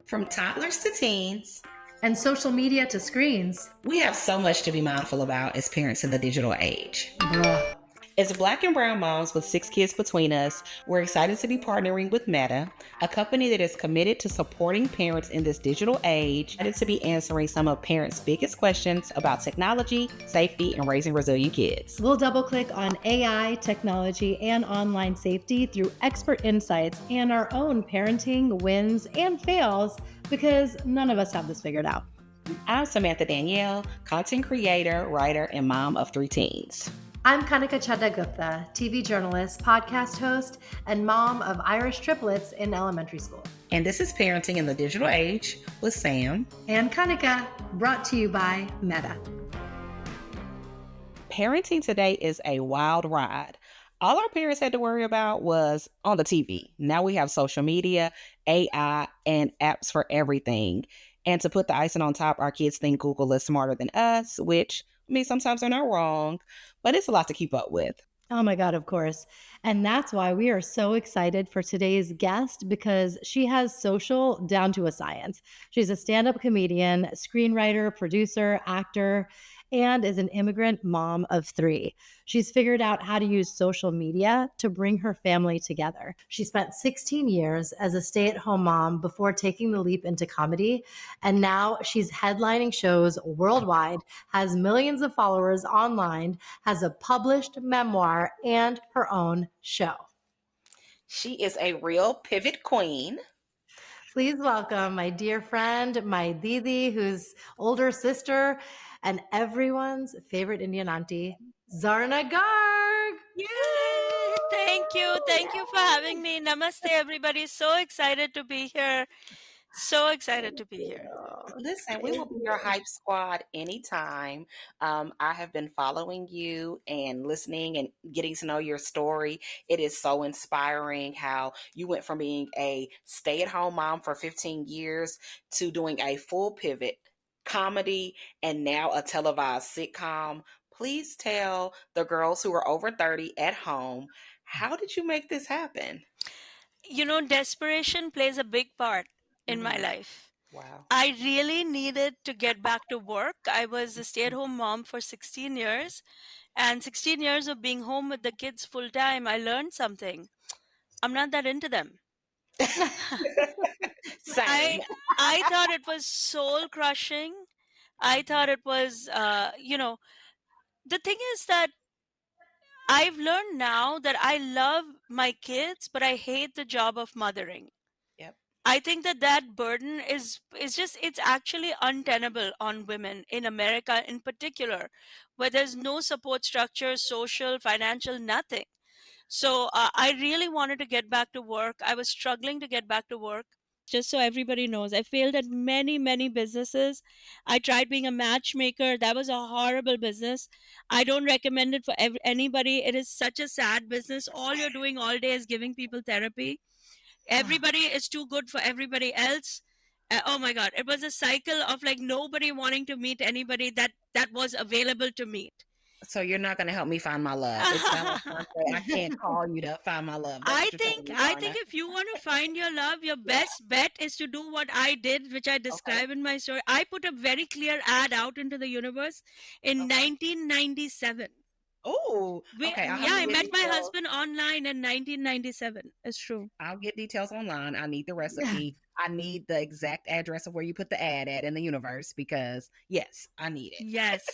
From toddlers to teens, and social media to screens. we have so much to be mindful about as parents in the digital age. Bruh. As Black and brown moms with 6 kids between us, we're excited to be partnering with Meta, a company that is committed to supporting parents in this digital age, and to be answering some of parents' biggest questions about technology, safety, and raising resilient kids. We'll double click on AI, technology, and online safety through expert insights and our own parenting wins and fails because none of us have this figured out. I'm Samantha Danielle, content creator, writer, and mom of 3 teens. I'm Kanika Chadda-Gupta, TV journalist, podcast host, and mom of Irish triplets in elementary school. And this is Parenting in the Digital Age with Sam and Kanika, brought to you by Meta. Parenting today is a wild ride. All our parents had to worry about was on the TV. Now we have social media, AI, and apps for everything. And to put the icing on top, our kids think Google is smarter than us, which, I mean, sometimes they're not wrong, but it's a lot to keep up with. Oh my God, of course. And that's why we are so excited for today's guest because she has social down to a science. She's a stand-up comedian, screenwriter, producer, actor, and is an immigrant mom of 3. She's figured out how to use social media to bring her family together. She spent 16 years as a stay-at-home mom before taking the leap into comedy, and now she's headlining shows worldwide, has millions of followers online, has a published memoir, and her own show. She is a real pivot queen. Please welcome my dear friend, my Didi, whose older sister, and everyone's favorite Indian auntie, ZARNA GARG. Yay! Thank you. Thank you for having me. Namaste, everybody. So excited to be here. So excited to be here. Listen, we will be your hype squad anytime. I have been following you and listening and getting to know your story. It is so inspiring how you went from being a stay-at-home mom for 15 years to doing a full pivot, comedy, and now a televised sitcom. Please tell the girls who are over 30 at home, how did you make this happen? You know, desperation plays a big part in my life. Wow. I really needed to get back to work. I was a stay-at-home mom for 16 years, and 16 years of being home with the kids full time, I learned something. I'm not that into them. Same. I thought it was soul crushing. I thought it was, the thing is that I've learned now that I love my kids, but I hate the job of mothering. Yep. I think that burden is just, it's actually untenable on women in America in particular, where there's no support structure, social, financial, nothing. So I really wanted to get back to work. I was struggling to get back to work. Just so everybody knows, I failed at many, many businesses. I tried being a matchmaker. That was a horrible business. I don't recommend it for anybody. It is such a sad business. All you're doing all day is giving people therapy. Everybody is too good for everybody else. Oh my God. It was a cycle of like nobody wanting to meet anybody that was available to meet. So you're not going to help me find my love. It's not like I can't call you to find my love. I think if you want to find your love, your best bet is to do what I did, which I describe in my story. I put a very clear ad out into the universe in 1997. Oh, okay. I met my husband online in 1997. It's true. I'll get details online. I need the recipe. I need the exact address of where you put the ad at in the universe because, yes, I need it. Yes.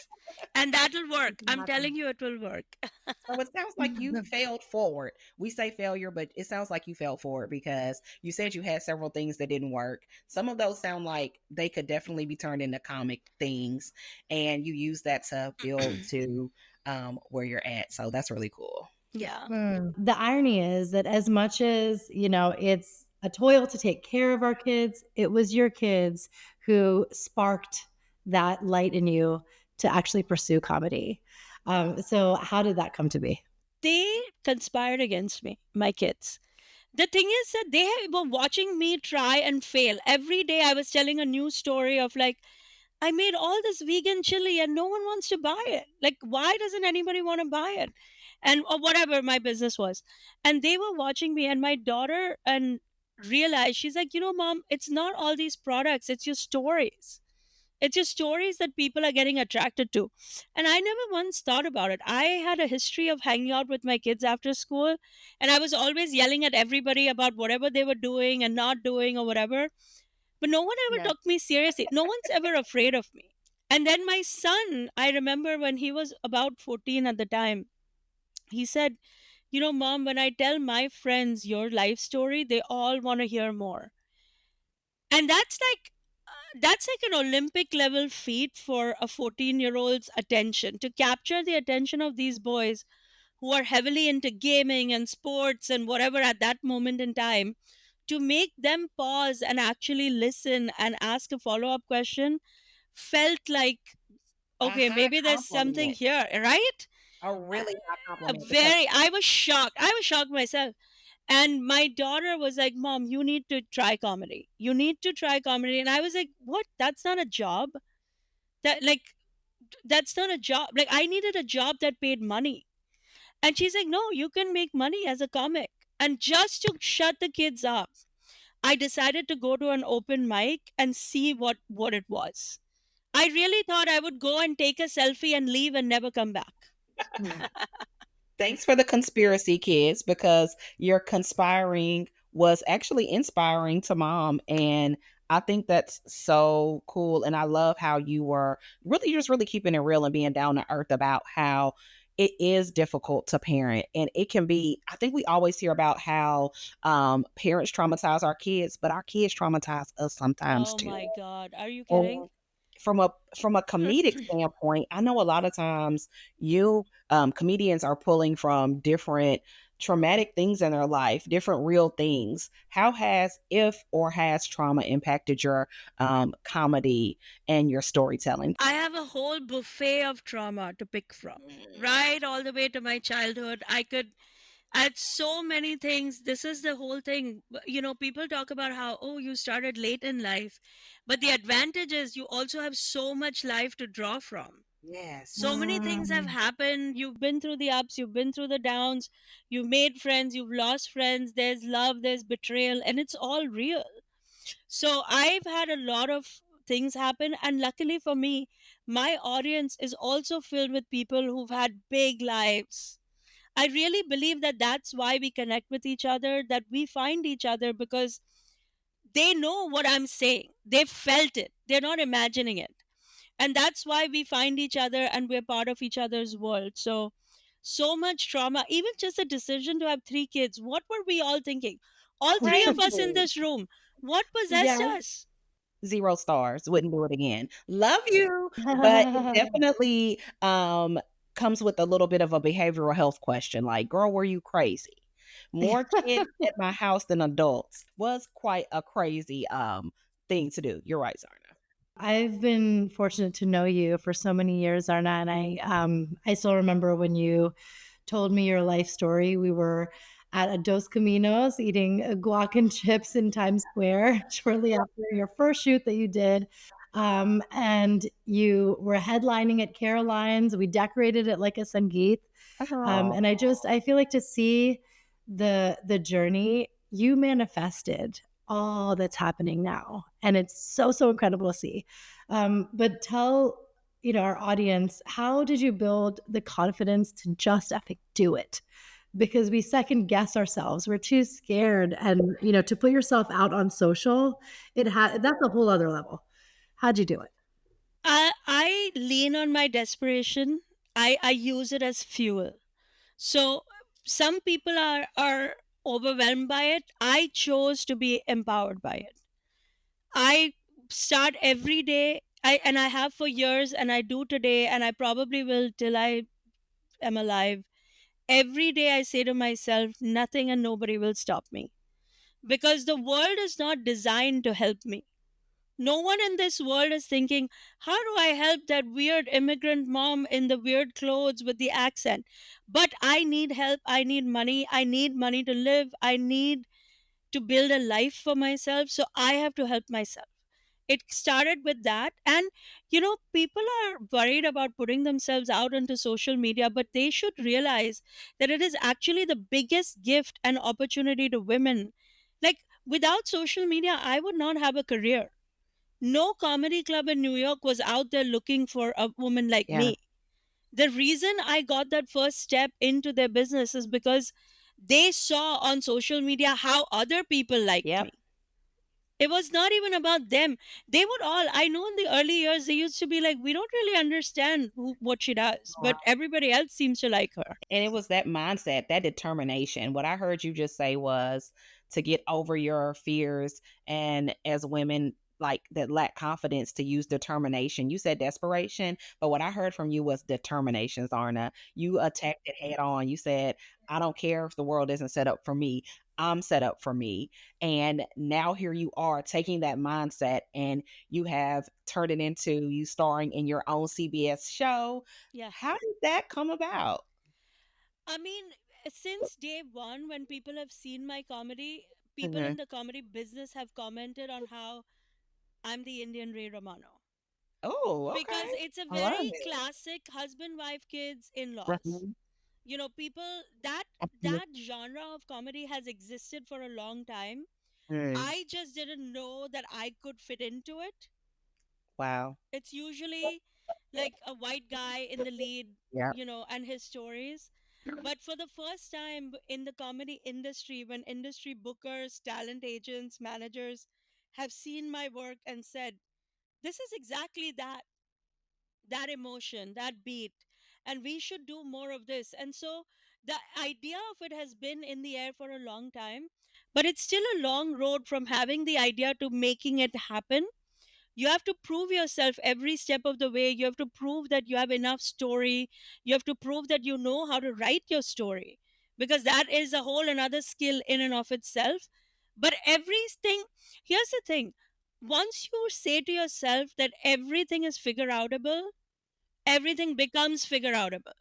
And that'll work. I'm telling you, it will work. So it sounds like you failed forward. We say failure, but it sounds like you failed forward because you said you had several things that didn't work. Some of those sound like they could definitely be turned into comic things, and you use that to build to where you're at. So that's really cool. Yeah. The irony is that as much as, it's a toil to take care of our kids, it was your kids who sparked that light in you to actually pursue comedy. So how did that come to be? They conspired against me, my kids. The thing is that they were watching me try and fail. Every day I was telling a new story of like, I made all this vegan chili and no one wants to buy it. Like, why doesn't anybody want to buy it? And or whatever my business was. And they were watching me, and my daughter and realize, she's like, mom, it's not all these products, it's your stories. It's your stories that people are getting attracted to. And I never once thought about it. I had a history of hanging out with my kids after school, and I was always yelling at everybody about whatever they were doing and not doing or whatever. But no one ever Yeah. took me seriously. No one's ever afraid of me. And then my son, I remember when he was about 14 at the time, he said, Mom, when I tell my friends your life story, they all want to hear more. And that's like an Olympic level feat for a 14-year-old's attention, to capture the attention of these boys who are heavily into gaming and sports and whatever at that moment in time, to make them pause and actually listen and ask a follow-up question, felt like, A okay, high maybe there's something compliment. here, right? A Uh, really high a compliment because very I was shocked myself. And my daughter was like, Mom, you need to try comedy. You need to try comedy. And I was like, what? That's not a job. That's not a job. Like, I needed a job that paid money. And she's like, no, you can make money as a comic. And just to shut the kids up, I decided to go to an open mic and see what it was. I really thought I would go and take a selfie and leave and never come back. thanks for the conspiracy, kids, because your conspiring was actually inspiring to mom. And I think that's so cool. And I love how you were really just really keeping it real and being down to earth about how it is difficult to parent. And it can be, I think we always hear about how parents traumatize our kids, but our kids traumatize us sometimes Oh too. my God. Are you kidding? And from a comedic standpoint, I know a lot of times you comedians are pulling from different traumatic things in their life, different real things. How has, if or has trauma impacted your comedy and your storytelling? I have a whole buffet of trauma to pick from, Mm. right all the way to my childhood. I had so many things. This is the whole thing. People talk about how, oh, you started late in life. But the advantage is you also have so much life to draw from. So Yes. many things have Mm. happened. You've been through the ups, you've been through the downs, you've made friends, you've lost friends, there's love, there's betrayal, and it's all real. So I've had a lot of things happen, and luckily for me, my audience is also filled with people who've had big lives. I really believe that that's why we connect with each other, that we find each other, because they know what I'm saying. They felt it. They're not imagining it. And that's why we find each other and we're part of each other's world. So much trauma, even just the decision to have 3 kids. What were we all thinking? All three of us in Crazy. this room. What possessed Yeah. us? 0 stars, wouldn't do it again. Love you, but it definitely, comes with a little bit of a behavioral health question, like, "Girl, were you crazy?" More kids at my house than adults was quite a crazy, thing to do. You're right, Zarna. I've been fortunate to know you for so many years, Arna, and I still remember when you told me your life story. We were at a Dos Caminos eating guac and chips in Times Square shortly after your first shoot that you did. And you were headlining at Caroline's. We decorated it like a Sangeet. Oh, And I feel like to see the journey you manifested all that's happening now, and it's so incredible to see. But tell our audience, how did you build the confidence to just epic do it? Because we second guess ourselves, we're too scared, and to put yourself out on social, that's a whole other level. How'd you do it? I lean on my desperation. I use it as fuel. So some people are overwhelmed by it. I chose to be empowered by it. I start every day. I have for years, and I do today, and I probably will till I am alive. Every day I say to myself, nothing and nobody will stop me, because the world is not designed to help me. No one in this world is thinking, how do I help that weird immigrant mom in the weird clothes with the accent? But I need help. I need money. I need money to live. I need to build a life for myself. So I have to help myself. It started with that. And, people are worried about putting themselves out onto social media, but they should realize that it is actually the biggest gift and opportunity to women. Like, Without social media, I would not have a career. No comedy club in New York was out there looking for a woman like Yeah. me. The reason I got that first step into their business is because they saw on social media how other people liked Yep. me. It was not even about them. They would all, I know in the early years, they used to be like, we don't really understand what she does, but everybody else seems to like her. And it was that mindset, that determination. What I heard you just say was to get over your fears, and as women like that lack confidence, to use determination. You said desperation, but what I heard from you was determination, Zarna. You attacked it head on. You said, I don't care if the world isn't set up for me. I'm set up for me. And now here you are taking that mindset, and you have turned it into you starring in your own CBS show. How Yes. did that come about? I mean, since day one, when people have seen my comedy, people in Mhm. the comedy business have commented on how I'm the Indian Ray Romano. Oh, Because okay. it's a I love very it. classic husband, wife, kids, in laws. Mhm. You know, people that Mhm. that genre of comedy has existed for a long time. Mm. I just didn't know that I could fit into it. Wow. It's usually like a white guy in the lead, Yeah. you know, and his stories. But for the first time in the comedy industry, when industry bookers, talent agents, managers have seen my work and said, this is exactly that emotion, that beat, and we should do more of this. And so the idea of it has been in the air for a long time, but it's still a long road from having the idea to making it happen. You have to prove yourself every step of the way. You have to prove that you have enough story. You have to prove that you know how to write your story, because that is a whole another skill in and of itself. But everything, here's the thing, once you say to yourself that everything is figure outable, everything becomes figure outable.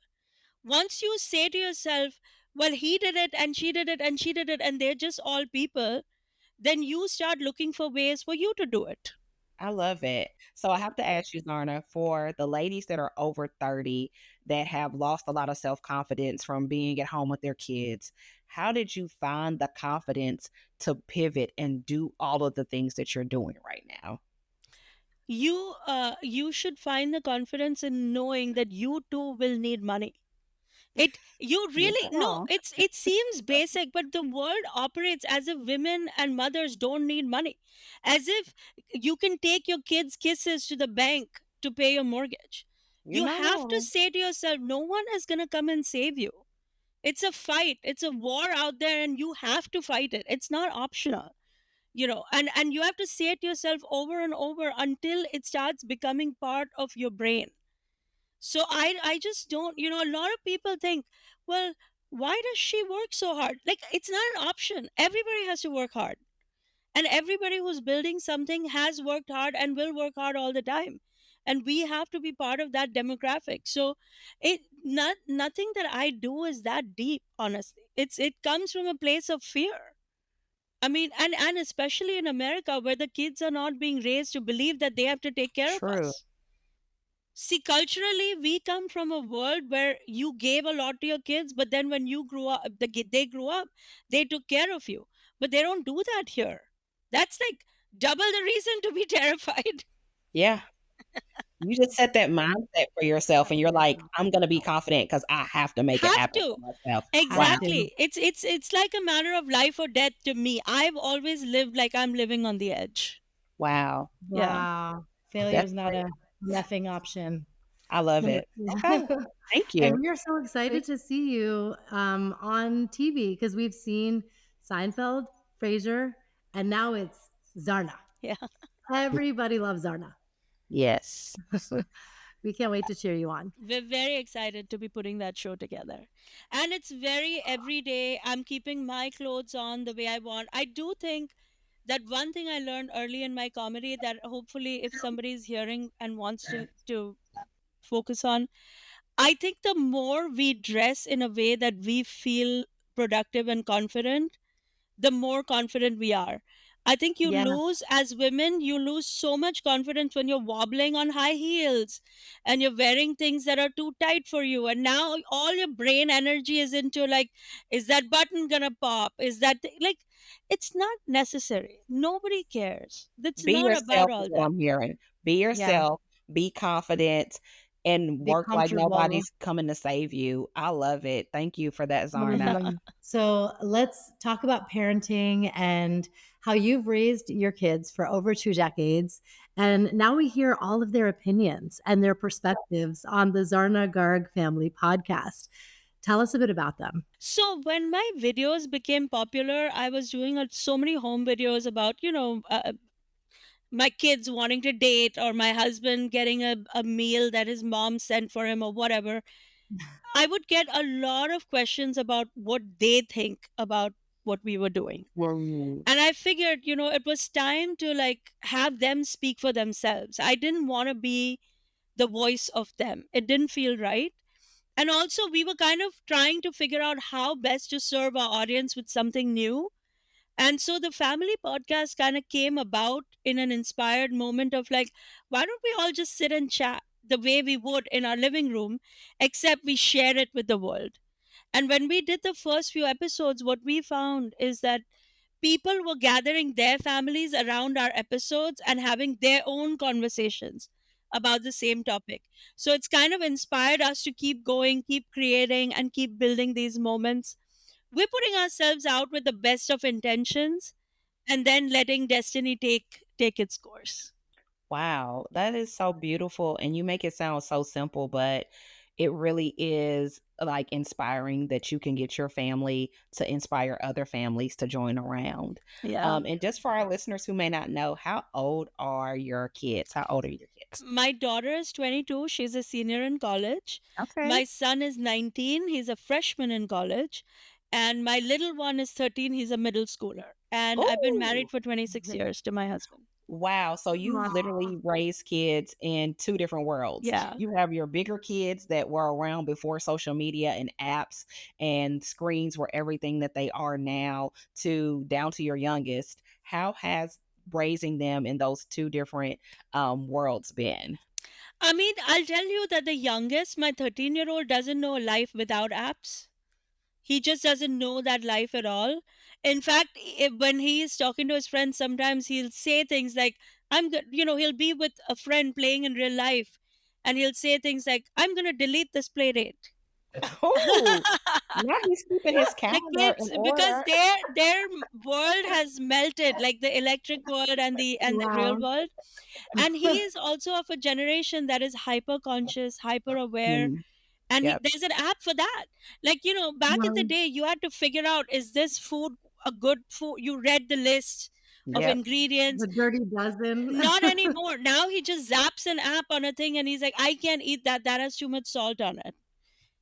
Once you say to yourself, well, he did it and she did it and she did it and they're just all people, then you start looking for ways for you to do it. I love it. So I have to ask you, Zarna, for the ladies that are over 30 that have lost a lot of self-confidence from being at home with their kids, how did you find the confidence to pivot and do all of the things that you're doing right now? You should find the confidence in knowing that you too will need money. It you You're really not no, wrong. it seems basic, but the world operates as if women and mothers don't need money, as if you can take your kids kisses to the bank to pay your mortgage. You're You not have to wrong. say to yourself, no one is going to come and save you. It's a fight, it's a war out there, and you have to fight it. It's not optional, you know. And you have to say it to yourself over and over until it starts becoming part of your brain. So I just don't, you know, a lot of people think, well, why does she work so hard? Like, it's not an option. Everybody has to work hard. And everybody who's building something has worked hard and will work hard all the time. And we have to be part of that demographic. So nothing that I do is that deep, honestly. It comes from a place of fear. I mean, and especially in America, where the kids are not being raised to believe that they have to take care of True. us. See, culturally, we come from a world where you gave a lot to your kids, but then when you grew up, they grew up, they took care of you. But they don't do that here. That's like double the reason to be terrified. Yeah. You just set that mindset for yourself and you're like, I'm gonna be confident because I have to make it Have happen to. for myself. Have Wow. to. Exactly. It's like a matter of life or death to me. I've always lived like I'm living on the edge. Wow. Yeah. Wow. Failure That's is not great. a nothing option. I love And it. Okay. Thank and you. we are so excited to see you on TV because we've seen Seinfeld, Frasier, and now it's Zarna. Yeah. Everybody loves Zarna. Yes. We can't wait to cheer you on. We're very excited to be putting that show together. And it's very everyday. I'm keeping my clothes on the way I want. I do think that one thing I learned early in my comedy, that hopefully if somebody's hearing and wants to focus on, I think the more we dress in a way that we feel productive and confident, the more confident we are. I think you Yeah. lose, as women, you lose so much confidence when you're wobbling on high heels and you're wearing things that are too tight for you. And now all your brain energy is into like, is that button gonna pop? Is that like, it's not necessary. Nobody cares. That's Be not about yourself is all what that. I'm hearing. Be Yeah. yourself, be confident, and Be work like comfortable. nobody's coming to save you. I love it. Thank you for that, Zarna. Mhm. So let's talk about parenting and how you've raised your kids for over 2 decades. And now we hear all of their opinions and their perspectives on the Zarna Garg family podcast. Tell us a bit about them. So when my videos became popular, I was doing so many home videos about, my kids wanting to date or my husband getting a meal that his mom sent for him or whatever. I would get a lot of questions about what they think about what we were doing. Mm. And I figured, it was time to like have them speak for themselves. I didn't want to be the voice of them. It didn't feel right. And also, we were kind of trying to figure out how best to serve our audience with something new. And so the family podcast kind of came about in an inspired moment of like, why don't we all just sit and chat the way we would in our living room, except we share it with the world? And when we did the first few episodes, what we found is that people were gathering their families around our episodes and having their own conversations about the same topic. So it's kind of inspired us to keep going, keep creating, and keep building these moments. We're putting ourselves out with the best of intentions and then letting destiny take its course. Wow, that is so beautiful, and you make it sound so simple, but it really is, like, inspiring that you can get your family to inspire other families to join around. Yeah. And just for our listeners who may not know, how old are your kids? How old are your kids? My daughter is 22. She's a senior in college. Okay. My son is 19. He's a freshman in college. And my little one is 13. He's a middle schooler. And I've been Oh, married for 26 years to my husband. wow. So you've Aw. literally raised kids in two different worlds. Yeah. You have your bigger kids that were around before social media and apps and screens were everything that they are now, to down to your youngest. How has raising them in those two different worlds been? I mean, I'll tell you that the youngest, my 13-year-old, doesn't know a life without apps. He just doesn't know that life at all. In fact, when he is talking to his friends, sometimes he'll say things like, I'm good, he'll be with a friend playing in real life and he'll say things like, I'm going to delete this play date. Oh, now he's keeping his The calendar in kids, because order. their world has melted, like the electric world and the real Wow. world. And he is also of a generation that is hyper conscious, hyper aware, Mm, and yep. there's an app for that. Like, back in the Wow. day, you had to figure out, is this food a good food? You read the list of Yep. ingredients. The dirty dozen. Not anymore. Now he just zaps an app on a thing and he's like, I can't eat that, that has too much salt on it.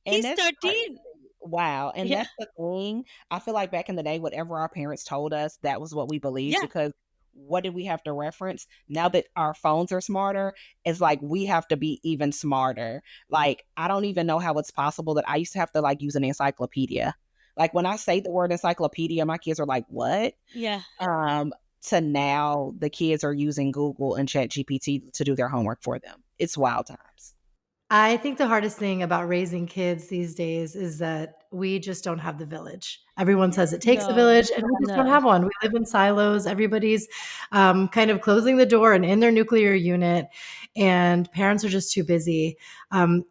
And He's that's crazy. 13. Wow, and Yeah. that's the thing. I feel like back in the day, whatever our parents told us, that was what we believed, Yeah. because what did we have to reference? Now that our phones are smarter, it's like we have to be even smarter. Like, I don't even know how it's possible that I used to have to, like, use an encyclopedia. Like, when I say the word encyclopedia, my kids are like, "What?" Yeah. Um, to now the kids are using Google and ChatGPT to do their homework for them. It's wild times. I think the hardest thing about raising kids these days is that we just don't have the village. Everyone says it takes a No, village, and we just don't no. have one. We live in silos. Everybody's kind of closing the door and in their nuclear unit, and parents are just too busy.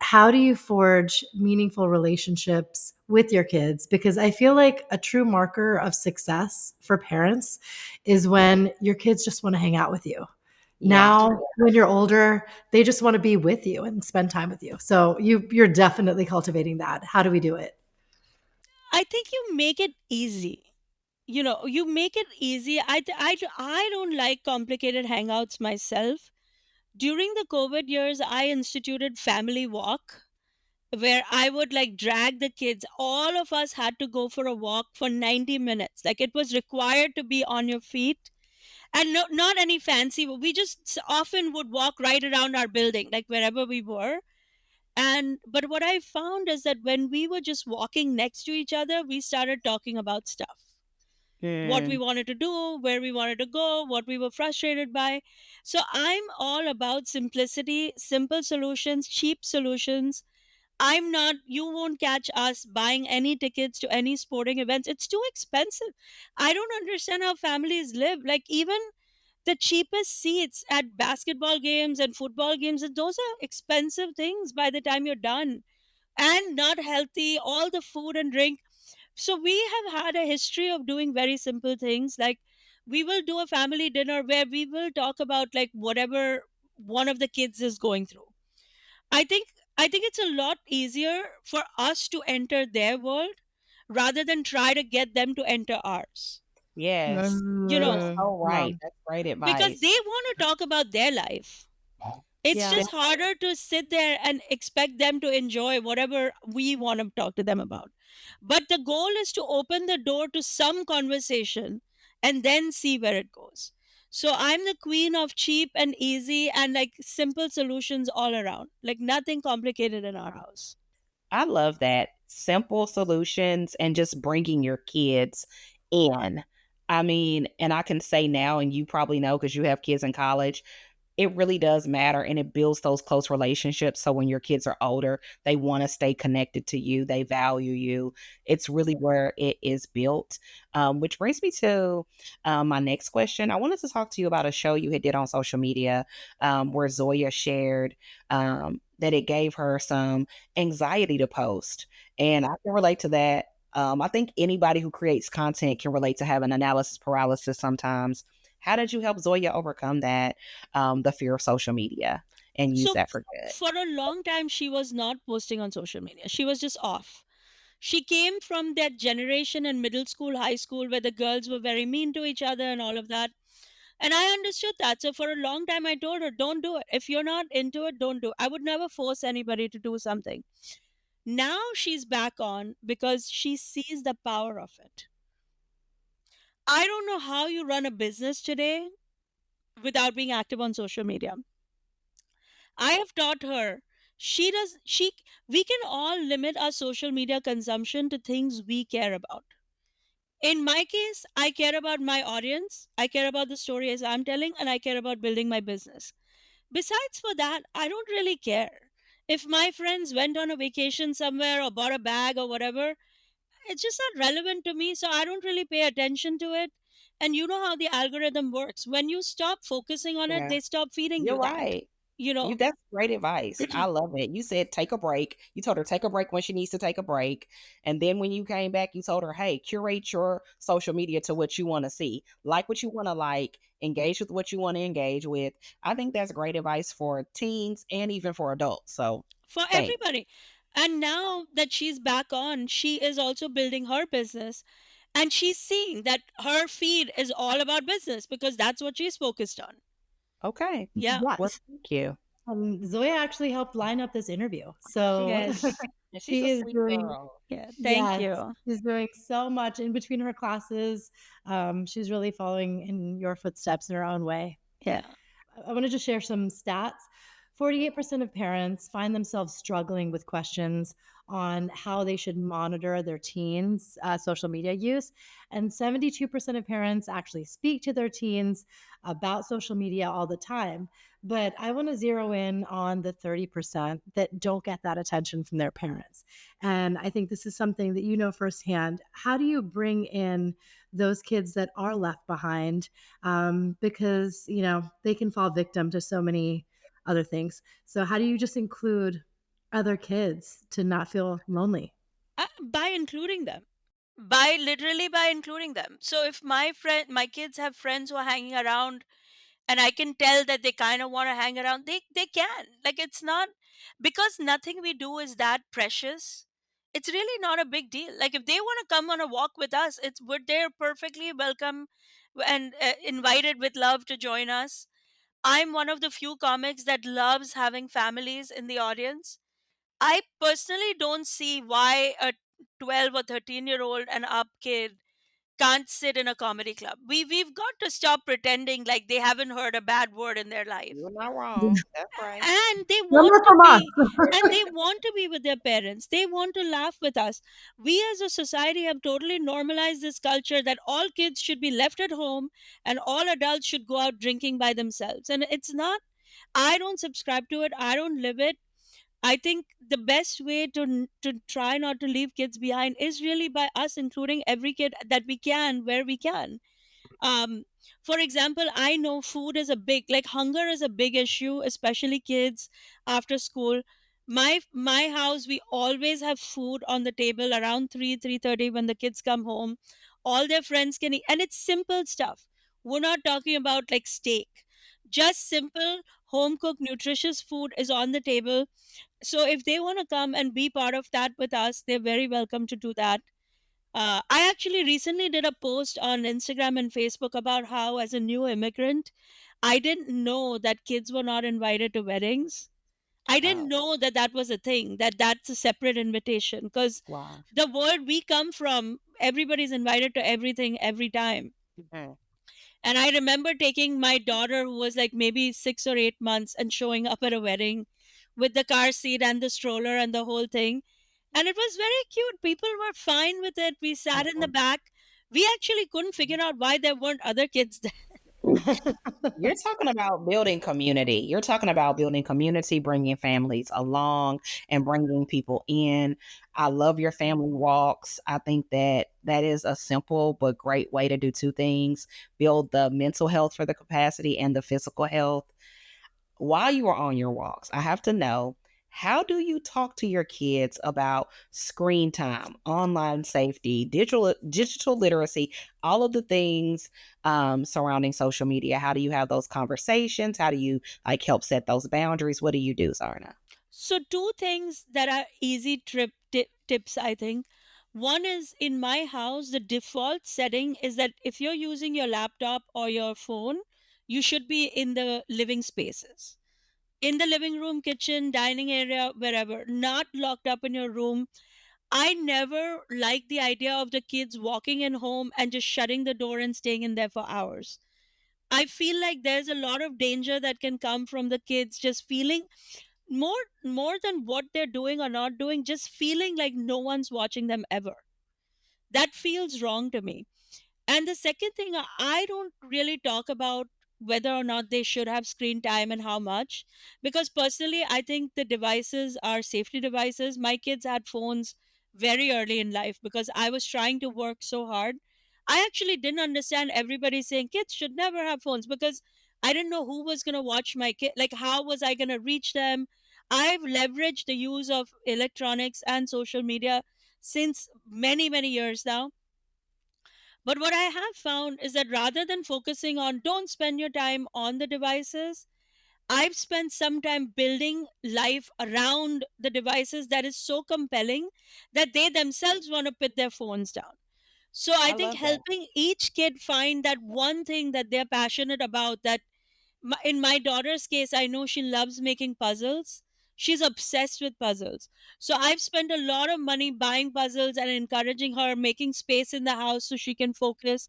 How do you forge meaningful relationships with your kids? Because I feel like a true marker of success for parents is when your kids just want to hang out with you. Yeah. Now, when you're older, they just wanna be with you and spend time with you. So you're definitely cultivating that. How do we do it? I think you make it easy. You make it easy. I don't like complicated hangouts myself. During the COVID years, I instituted family walk where I would like drag the kids. All of us had to go for a walk for 90 minutes. Like it was required to be on your feet, and no, not any fancy. We just often would walk right around our building, like wherever we were. And but what I found is that when we were just walking next to each other, we started talking about stuff. what we Mm, wanted to do, where we wanted to go, what we were frustrated by. So I'm all about simplicity, simple solutions, cheap solutions. I'm not, you won't catch us buying any tickets to any sporting events. It's too expensive. I don't understand how families live. Like, even the cheapest seats at basketball games and football games, those are expensive things by the time you're done, and not healthy, all the food and drink. So we have had a history of doing very simple things, like we will do a family dinner where we will talk about like whatever one of the kids is going through. I think i think it's a lot easier for us to enter their world rather than try to get them to enter ours, yes. you You are know, Mm, so wow. right. That's great because advice. they want to talk about their life. It's Yeah. just harder to sit there and expect them to enjoy whatever we want to talk to them about. But the goal is to open the door to some conversation and then see where it goes. So I'm the queen of cheap and easy and like simple solutions all around, like nothing complicated in our house. I love that. Simple solutions and just bringing your kids in. I mean, and I can say now, and you probably know because you have kids in college, it really does matter and it builds those close relationships. So when your kids are older, they want to stay connected to you, they value you. It's really where it is built. Which brings me to my next question. I wanted to talk to you about a show you had did on social media where Zoya shared that it gave her some anxiety to post. And I can relate to that. I think anybody who creates content can relate to having analysis paralysis sometimes. How did you help Zoya overcome that, the fear of social media and use So that for good? for a long time, she was not posting on social media. She was just off. She came from that generation in middle school, high school, where the girls were very mean to each other and all of that. And I understood that. So for a long time, I told her, don't do it. If you're not into it, don't do it. I would never force anybody to do something. Now she's back on because she sees the power of it. I don't know how you run a business today without being active on social media. I have taught her, she we can all limit our social media consumption to things we care about. In my case, I care about my audience, I care about the stories I'm telling, and I care about building my business. Besides for that, I don't really care. If my friends went on a vacation somewhere or bought a bag or whatever, it's just not relevant to me, so I don't really pay attention to it. And you know how the algorithm works. When you stop focusing on it, Yeah, they stop feeding you're you that. right. You You know, That's great advice. I love it. You said take a break. You told her take a break when she needs to take a break. And then when you came back, you told her, hey, curate your social media to what you want to see. Like what you want to like, engage with what you want to engage with. I think that's great advice for teens and even for adults. So for thanks. everybody. And now that she's back on, she is also building her business. And she's seeing that her feed is all about business because that's what she's focused on. Okay. Yeah. Well, Yes. thank you. Zoya actually helped line up this interview. So Yes. And she's a she is sweet doing, girl. Yeah. Thank yes, you. she's doing so much in between her classes. She's really following in your footsteps in her own way. Yeah. I want to just share some stats. 48% of parents find themselves struggling with questions on how they should monitor their teens' social media use. And 72% of parents actually speak to their teens about social media all the time. But I want to zero in on the 30% that don't get that attention from their parents. And I think this is something that you know firsthand. How do you bring in those kids that are left behind because they can fall victim to so many other things. So how do you just include other kids to not feel lonely? By including them. By literally by including them. So if my kids have friends who are hanging around and I can tell that they kind of want to hang around, they can. Like, it's not, because nothing we do is that precious. It's really not a big deal. Like, if they want to come on a walk with us, they're perfectly welcome and invited with love to join us. I'm one of the few comics that loves having families in the audience. I personally don't see why a 12 or 13-year-old and up kid can't sit in a comedy club. We've got to stop pretending like they haven't heard a bad word in their life. You're not wrong. That's right. And they want Coming to from be us. and they want to be with their parents. They want to laugh with us. We as a society have totally normalized this culture that all kids should be left at home and all adults should go out drinking by themselves. And it's not. I don't subscribe to it. I don't live it. I think the best way to try not to leave kids behind is really by us including every kid that we can where we can. um for example, I know food is a big, like, hunger is a big issue, especially kids after school. My house, we always have food on the table around 3:30 when the kids come home. All their friends can eat, and it's simple stuff. We're not talking about like steak. Just simple home cooked nutritious food is on the table. So if they want to come and be part of that with us, they're very welcome to do that. I actually recently did a post on Instagram and Facebook about how, as a new immigrant, I didn't know that kids were not invited to weddings. I didn't Oh, know that that was a thing, that that's a separate invitation, because wow. the world we come from, everybody's invited to everything every time. Mhm. And I remember taking my daughter, who was like maybe 6 or 8 months, and showing up at a wedding with the car seat and the stroller and the whole thing. And it was very cute. People were fine with it. We sat in the Mhm. back. We actually couldn't figure out why there weren't other kids there. You're talking about building community. You're talking about building community, bringing families along and bringing people in. I love your family walks. I think that that is a simple but great way to do two things: build the mental health for the capacity and the physical health. While you are on your walks, I have to know, how do you talk to your kids about screen time, online safety, digital literacy, all of the things surrounding social media? How do you have those conversations? How do you like help set those boundaries? What do you do, Zarna? So, two things that are easy tips, I think. One is, in my house, the default setting is that if you're using your laptop or your phone, you should be in the living spaces, in the living room, kitchen, dining area, wherever, not locked up in your room. I never liked the idea of the kids walking in home and just shutting the door and staying in there for hours. I feel like there's a lot of danger that can come from the kids just feeling more than what they're doing or not doing, just feeling like no one's watching them ever. That feels wrong to me. And the second thing, I don't really talk about whether or not they should have screen time and how much, because personally, I think the devices are safety devices. My kids had phones very early in life because I was trying to work so hard. I actually didn't understand everybody saying kids should never have phones, because I didn't know who was going to watch my kid. Like, how was I going to reach them? I've leveraged the use of electronics and social media since many, many years now. But what I have found is that rather than focusing on don't spend your time on the devices, I've spent some time building life around the devices that is so compelling that they themselves want to put their phones down. So I I think love that. helping each kid find that one thing that they're passionate about, that in my daughter's case, I know she loves making puzzles. She's obsessed with puzzles. So I've spent a lot of money buying puzzles and encouraging her, making space in the house so she can focus,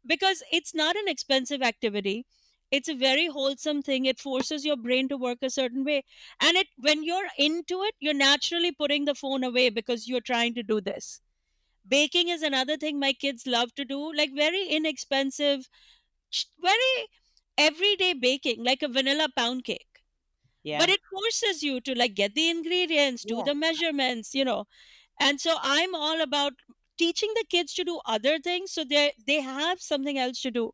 because it's not an expensive activity. It's a very wholesome thing. It forces your brain to work a certain way. And it when you're into it, you're naturally putting the phone away because you're trying to do this. Baking is another thing my kids love to do, like very inexpensive, very everyday baking, like a vanilla pound cake. But Yeah. it forces you to like get the ingredients, do Yeah. the measurements. And so I'm all about teaching the kids to do other things so they have something else to do.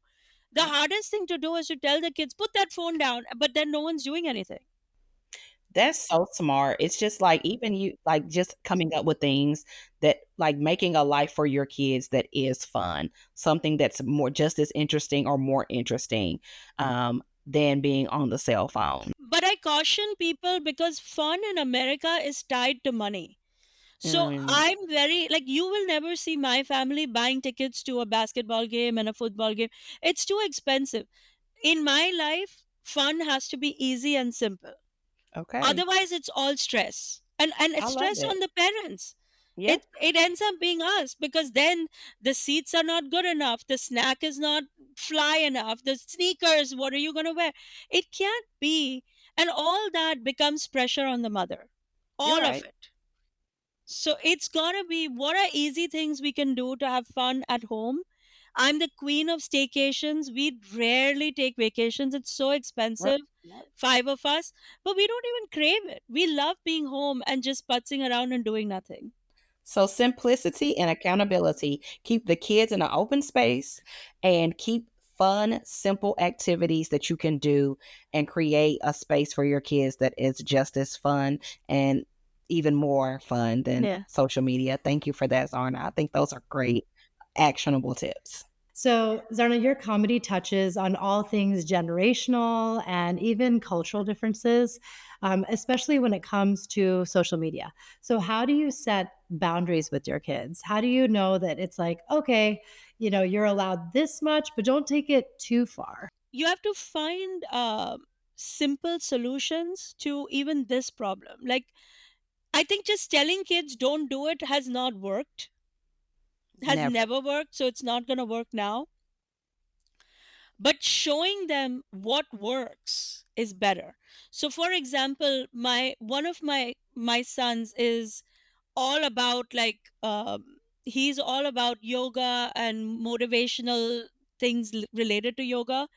The hardest thing to do is to tell the kids put that phone down, but then no one's doing anything. That's so smart. It's just like even you like just coming up with things that like making a life for your kids that is fun, something that's more just as interesting or more interesting than being on the cell phone. But I caution people because fun in America is tied to money. So Mm, I'm very, like, you will never see my family buying tickets to a basketball game and a football game. It's too expensive. In my life, fun has to be easy and simple. okay. Otherwise, it's all stress. And I it's love stress it. on the parents. Yeah. It ends up being us, because then the seats are not good enough, the snack is not fly enough, the sneakers, what are you going to wear? It can't be. And all that becomes pressure on the mother, You're all of right. it. So it's gotta be, what are easy things we can do to have fun at home? I'm the queen of staycations. We rarely take vacations. It's so Right. expensive, Right. five of us, but we don't even crave it. We love being home and just putzing around and doing nothing. So simplicity and accountability. Keep the kids in an open space and keep fun, simple activities that you can do and create a space for your kids that is just as fun and even more fun than Yeah. social media. Thank you for that, Zarna. I think those are great actionable tips. So, Zarna, your comedy touches on all things generational and even cultural differences, especially when it comes to social media. So, how do you set boundaries with your kids? How do you know that it's like, okay, you're allowed this much, but don't take it too far? You have to find simple solutions to even this problem. Like, I think just telling kids don't do it has not worked, has Never. never worked, so it's not going to work now. But showing them what works is better. So for example, my one of my sons is all about like he's all about yoga and motivational things related to yoga.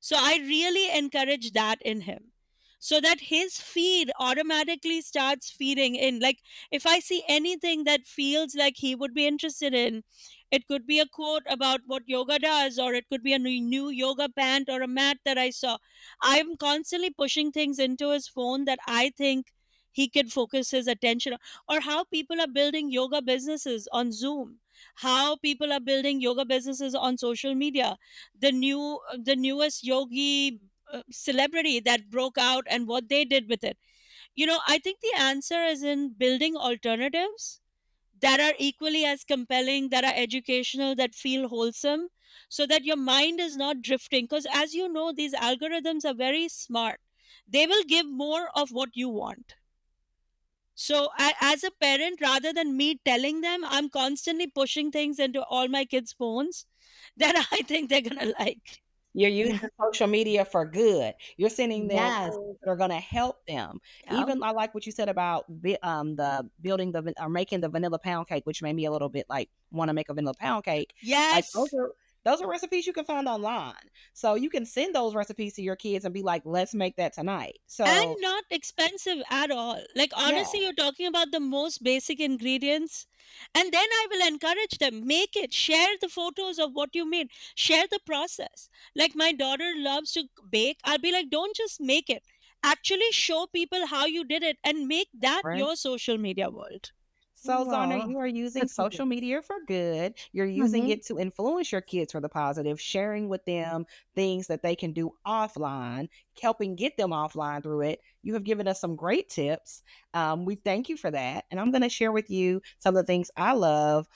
So I really encourage that in him, so that his feed automatically starts feeding in. Like, if I see anything that feels like he would be interested in, it could be a quote about what yoga does, or it could be a new yoga pant or a mat that I saw. I'm constantly pushing things into his phone that I think he can focus his attention on. Or how people are building yoga businesses on Zoom, how people are building yoga businesses on social media. The newest yogi celebrity that broke out and what they did with it. I think the answer is in building alternatives that are equally as compelling, that are educational, that feel wholesome, so that your mind is not drifting. Because as you know, these algorithms are very smart, they will give more of what you want. So as a parent, rather than me telling them, I'm constantly pushing things into all my kids' phones that I think they're gonna like. You're using social media for good. You're sending them Yes. things that are gonna help them. Yeah. Even I like what you said about the building or making the vanilla pound cake, which made me a little bit like wanna make a vanilla pound cake. Like Yes. those are recipes you can find online. So you can send those recipes to your kids and be like, "Let's make that tonight." And So, not expensive at all. Like, yeah, honestly, you're talking about the most basic ingredients. And then I will encourage them, make it, share the photos of what you made, share the process. Like, my daughter loves to bake. I'll be like, don't just make it, actually show people how you did it and make that right? your social media world. So, Zarna, Wow. you are using That's cute. social media for good. You're using Mhm. it to influence your kids for the positive, sharing with them things that they can do offline, helping get them offline through it. You have given us some great tips. We thank you for that. And I'm going to share with you some of the things I love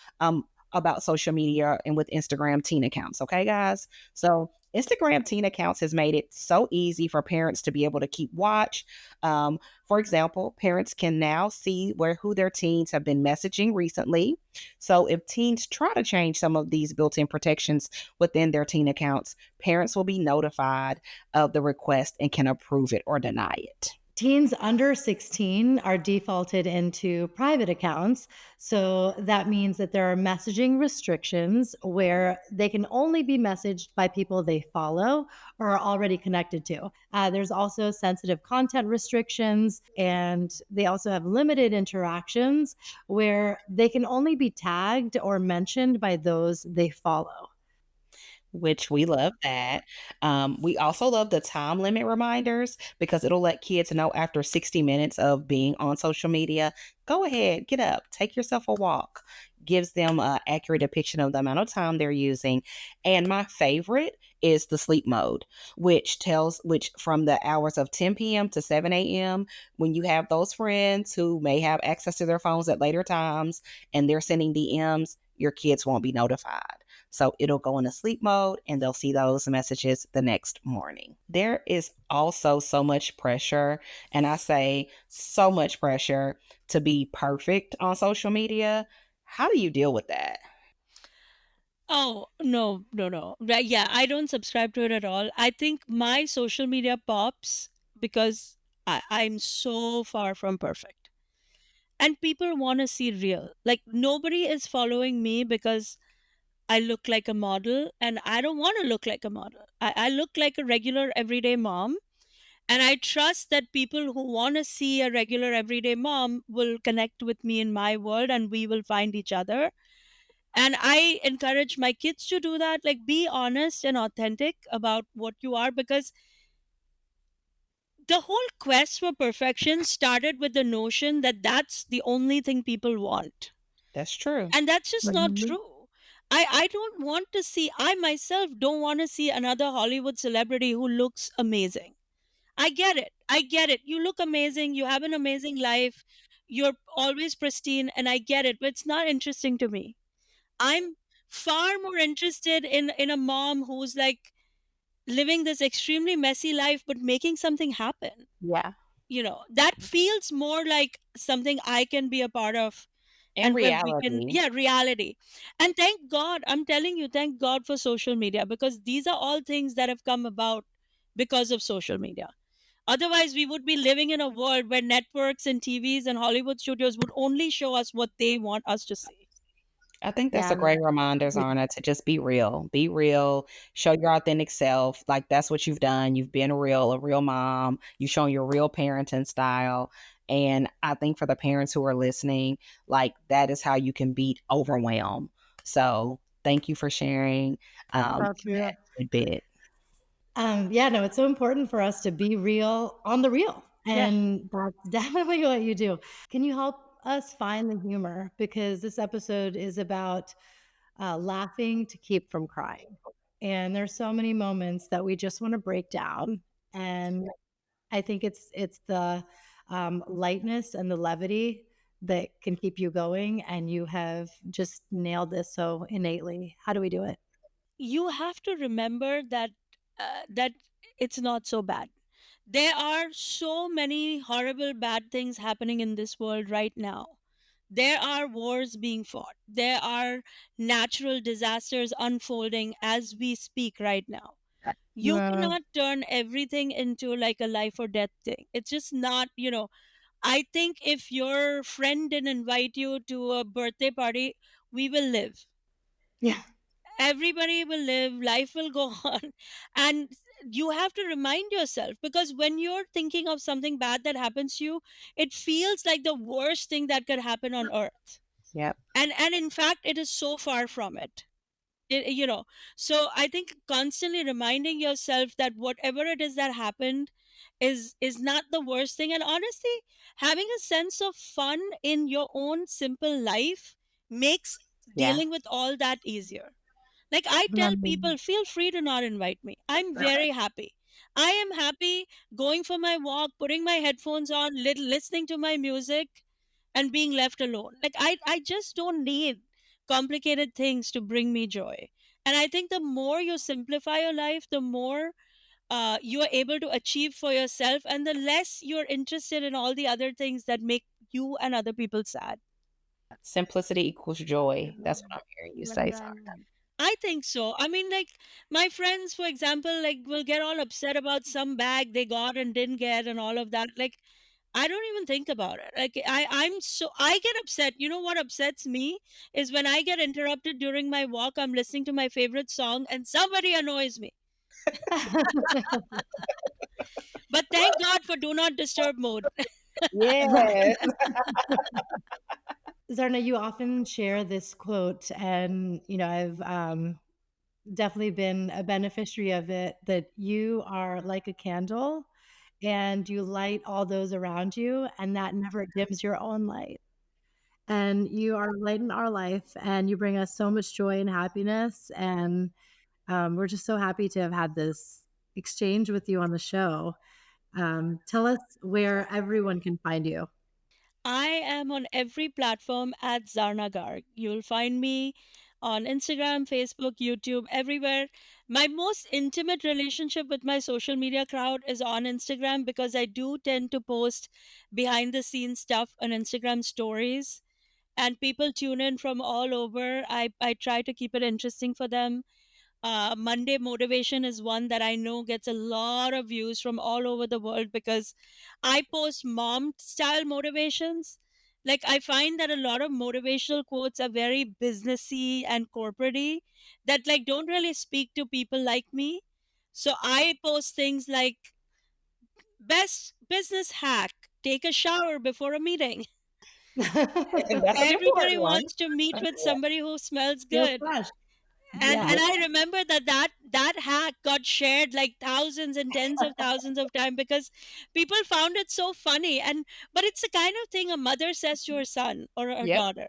about social media and with Instagram teen accounts. Okay, guys? So, Instagram teen accounts has made it so easy for parents to be able to keep watch. For example, parents can now see who their teens have been messaging recently. So if teens try to change some of these built-in protections within their teen accounts, parents will be notified of the request and can approve it or deny it. Teens under 16 are defaulted into private accounts. So that means that there are messaging restrictions where they can only be messaged by people they follow or are already connected to. There's also sensitive content restrictions, and they also have limited interactions where they can only be tagged or mentioned by those they follow. Which we love that. We also love the time limit reminders because it'll let kids know after 60 minutes of being on social media, go ahead, get up, take yourself a walk. Gives them an accurate depiction of the amount of time they're using. And my favorite is the sleep mode, which from the hours of 10 p.m. to 7 a.m., when you have those friends who may have access to their phones at later times and they're sending DMs, your kids won't be notified. So it'll go into sleep mode and they'll see those messages the next morning. There is also so much pressure, and I say so much pressure to be perfect on social media. How do you deal with that? Oh, no, no, no. Right, yeah, I don't subscribe to it at all. I think my social media pops because I'm so far from perfect. And people want to see real. Like, nobody is following me because I look like a model, and I don't want to look like a model. I look like a regular everyday mom. And I trust that people who want to see a regular everyday mom will connect with me in my world and we will find each other. And I encourage my kids to do that. Like, be honest and authentic about what you are, because the whole quest for perfection started with the notion that that's the only thing people want. That's true. And that's just not Mhm. true. I don't want to see, I myself don't want to see another Hollywood celebrity who looks amazing. I get it. I get it. You look amazing. You have an amazing life. You're always pristine, and I get it. But it's not interesting to me. I'm far more interested in a mom who's like living this extremely messy life but making something happen. Yeah. That feels more like something I can be a part of, In and where we can, reality. yeah, reality. And thank God, I'm telling you, thank God for social media, because these are all things that have come about because of social media. Otherwise, we would be living in a world where networks and TVs and Hollywood studios would only show us what they want us to see. I think that's Yeah. a great reminder, We Zarna, to just be real. Be real, show your authentic self. Like that's what you've done. You've been real, a real mom. You've shown your real parenting style. And I think for the parents who are listening, like that is how you can beat overwhelm. So thank you for sharing That's that real. bit. Yeah, no, it's so important for us to be real on the real, Yeah. and that's definitely what you do. Can you help us find the humor? Because this episode is about laughing to keep from crying. And there's so many moments that we just want to break down. And I think it's the lightness and the levity that can keep you going. And you have just nailed this so innately. How do we do it? You have to remember that it's not so bad. There are so many horrible bad things happening in this world right now. There are wars being fought. There are natural disasters unfolding as we speak right now. You Uh, cannot turn everything into like a life or death thing. It's just not. I think if your friend didn't invite you to a birthday party, we will live. yeah, Everybody will live, life will go on. And you have to remind yourself, because when you're thinking of something bad that happens to you, it feels like the worst thing that could happen on earth. Yep. And in fact, it is so far from it. So I think constantly reminding yourself that whatever it is that happened is not the worst thing. And honestly, having a sense of fun in your own simple life makes Yeah. dealing with all that easier. Like, I tell um, people, feel free to not invite me. I'm very happy. I am happy going for my walk, putting my headphones on, listening to my music, and being left alone. Like, I just don't need complicated things to bring me joy. And I think the more you simplify your life, the more you are able to achieve for yourself, and the less you're interested in all the other things that make you and other people sad. Simplicity equals joy. That's what I'm hearing you say, Zarna. I think so. I mean, like, my friends, for example, like, will get all upset about some bag they got and didn't get and all of that. Like, I don't even think about it. Like, I get upset. You know what upsets me is when I get interrupted during my walk. I'm listening to my favorite song and somebody annoys me. But thank God for do not disturb mode. right. Yes. Zarna, you often share this quote, and I've definitely been a beneficiary of it. That you are like a candle, and you light all those around you, and that never dims your own light. And you are light in our life, and you bring us so much joy and happiness. And we're just so happy to have had this exchange with you on the show. Tell us where everyone can find you. I am on every platform at ZARNA GARG. You'll find me on Instagram, Facebook, YouTube, everywhere. My most intimate relationship with my social media crowd is on Instagram because I do tend to post behind the scenes stuff on Instagram stories, and people tune in from all over. I try to keep it interesting for them. Monday Motivation is one that I know gets a lot of views from all over the world because I post mom style motivations. Like, I find that a lot of motivational quotes are very businessy and corporate that like don't really speak to people like me. So I post things like best business hack, take a shower before a meeting. And that's an Everybody important one. wants to meet with somebody who smells Feel good. fresh. And Yeah. I remember that hack got shared like thousands and tens of thousands of times because people found it so funny. And but it's the kind of thing a mother says to her son or her Yep, daughter,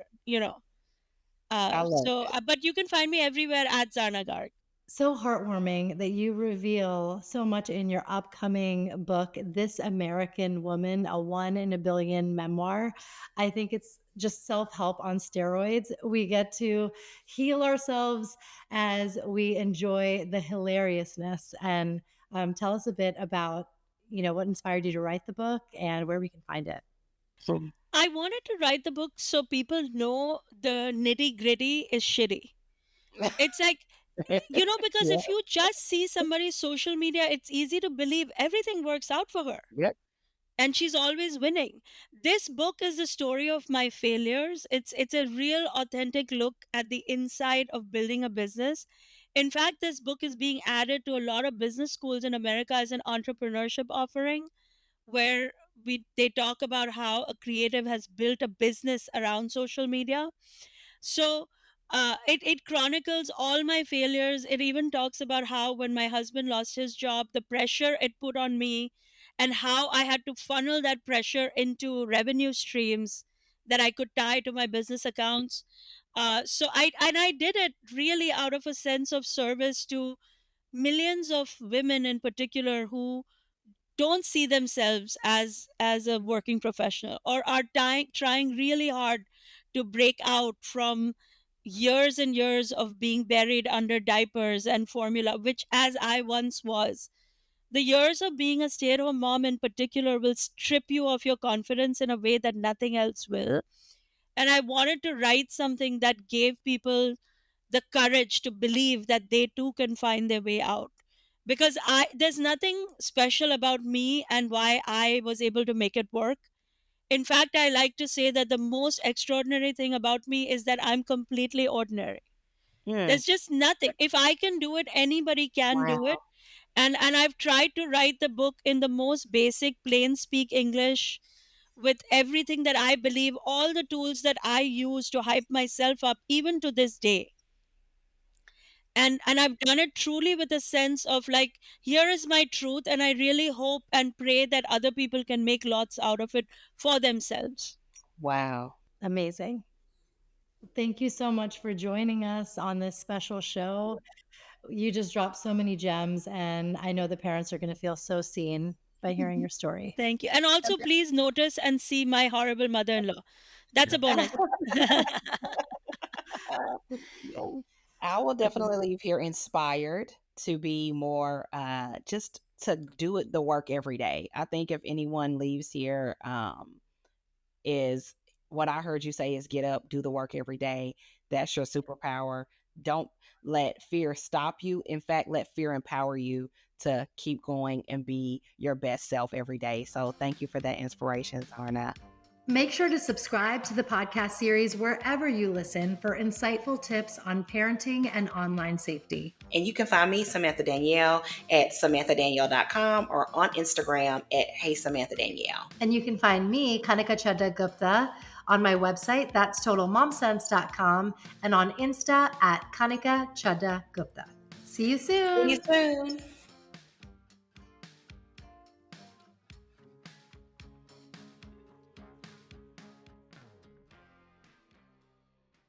I love it. but you can find me everywhere at ZARNA GARG. So heartwarming that you reveal so much in your upcoming book, This American Woman, a one in a billion memoir. I think it's just self help on steroids. We get to heal ourselves as we enjoy the hilariousness. And tell us a bit about, what inspired you to write the book and where we can find it. I wanted to write the book so people know the nitty gritty is shitty. It's like, because Yeah, if you just see somebody's social media, it's easy to believe everything works out for her yep. and she's always winning. This book is the story of my failures. It's a real authentic look at the inside of building a business. In fact, this book is being added to a lot of business schools in America as an entrepreneurship offering where they talk about how a creative has built a business around social media. So it chronicles all my failures. It even talks about how when my husband lost his job, the pressure it put on me, and how I had to funnel that pressure into revenue streams that I could tie to my business accounts. So I did it really out of a sense of service to millions of women in particular who don't see themselves as a working professional or are trying really hard to break out from years and years of being buried under diapers and formula, which as I once was. The years of being a stay-at-home mom in particular will strip you of your confidence in a way that nothing else will. And I wanted to write something that gave people the courage to believe that they too can find their way out, because I there's nothing special about me and why I was able to make it work. In fact, I like to say that the most extraordinary thing about me is that I'm completely ordinary. Hmm. There's just nothing. If I can do it, anybody can do it. Wow. And I've tried to write the book in the most basic plain speak English, with everything that I believe, all the tools that I use to hype myself up even to this day. And I've done it truly with a sense of like, here is my truth, and I really hope and pray that other people can make lots out of it for themselves. Wow. Amazing. Thank you so much for joining us on this special show. You just dropped so many gems, and I know the parents are going to feel so seen by hearing your story. Thank you. And also please notice and see my horrible mother-in-law. That's a bonus. I will definitely leave here inspired to be more just to do it the work every day. I think if anyone leaves here is what I heard you say is get up, do the work every day. That's your superpower. Don't let fear stop you. In fact, let fear empower you to keep going and be your best self every day. So thank you for that inspiration, Zarna. Make sure to subscribe to the podcast series wherever you listen for insightful tips on parenting and online safety. And you can find me, Samantha Danielle, at samanthadanielle.com or on Instagram at Hey Samantha Danielle. And you can find me, Kanika Chadda Gupta, on my website, that's totalmomsense.com, and on Insta at Kanika Chadda Gupta. See you soon. See you soon.